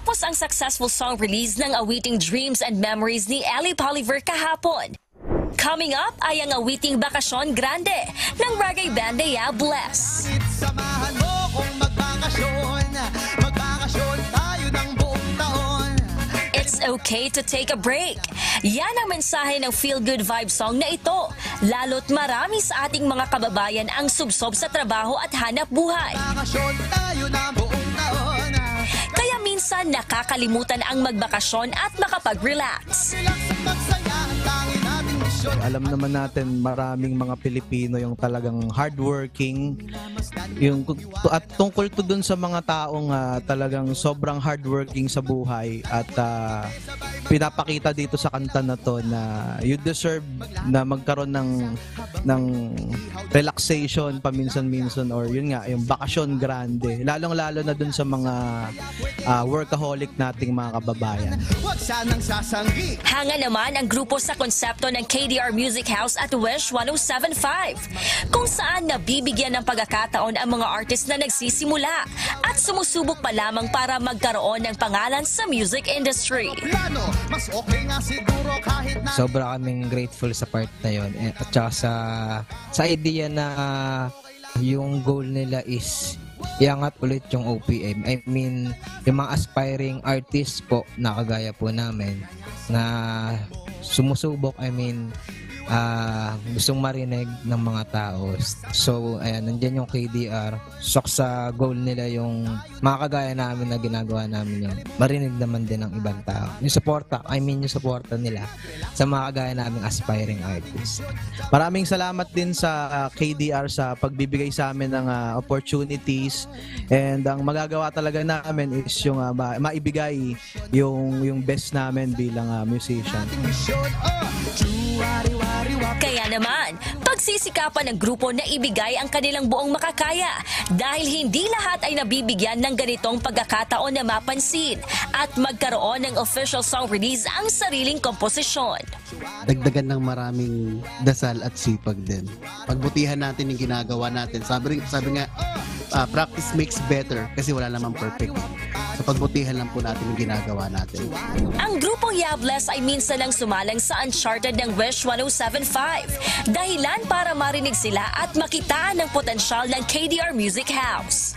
Matapos ang successful song release ng awiting Dreams and Memories ni Ellie Poliver kahapon, coming up ay ang awiting Bakasyon Grande ng reggae band na Yabless. Samahan mo kung magbakasyon tayo ng buong taon. It's okay to take a break. Yan ang mensahe ng feel-good vibe song na ito. Lalo't marami sa ating mga kababayan ang subsob sa trabaho at hanap buhay. Bakasyon tayo ng buong taon. Kaya minsan nakakalimutan ang magbakasyon at makapag-relax. Relax at magsaya ang tanging nating misyon. Alam naman natin maraming mga Pilipino yung talagang hardworking, yung at tungkol to dun sa mga taong talagang sobrang hardworking sa buhay at pinapakita dito sa kanta na to na you deserve na magkaroon ng relaxation paminsan-minsan or yun nga yung bakasyon grande, lalong-lalo na dun sa mga workaholic nating mga kababayan. Huwag sanang sasanggi. Hanga naman ang grupo sa konsepto ng KDR Music House at Wish 107.5, kung saan nabibigyan ng pagkakataon ang mga artist na nagsisimula at sumusubok pa lamang para magkaroon ng pangalan sa music industry. Plano, mas okay nga siguro kahit na Sobra kaming grateful sa part na yon at saka sa idea na yung goal nila is iangat ulit yung OPM. I mean, yung mga aspiring artists po na kagaya po namin na sumusubok, gustong marinig ng mga tao. So, ayan, nandyan yung KDR. Sok sa goal nila yung mga kagaya namin na ginagawa namin yun. Marinig naman din ng ibang tao. Yung supporta nila sa mga kagaya naming aspiring artists. Maraming salamat din sa KDR sa pagbibigay sa amin ng opportunities, and ang magagawa talaga namin is yung maibigay yung best namin bilang musician. misyon. Kaya naman, pagsisikapan ng grupo na ibigay ang kanilang buong makakaya dahil hindi lahat ay nabibigyan ng ganitong pagkakataon na mapansin at magkaroon ng official song release ang sariling komposisyon. Dagdagan ng maraming dasal at sipag din. Pagbutihan natin yung ginagawa natin. Sabi nga, practice makes better kasi wala namang perfect. So pagbutihan lang po natin yung ginagawa natin. Ang grupong Yabless ay minsan lang sumalang sa Uncharted ng Wish 107.5, dahilan para marinig sila at makitaan ng potensyal ng KDR Music House.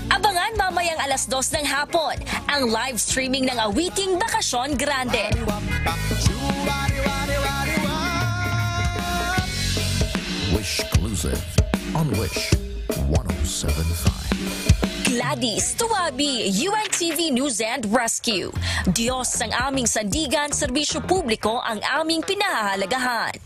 Abangan mamayang 2:00 ng hapon ang live streaming ng awiting Bakasyon Grande. Wish exclusive on Wish 107.5. Gladys Tuwabi, UNTV News and Rescue. Diyos ang aming sandigan, serbisyo publiko ang aming pinahahalagahan.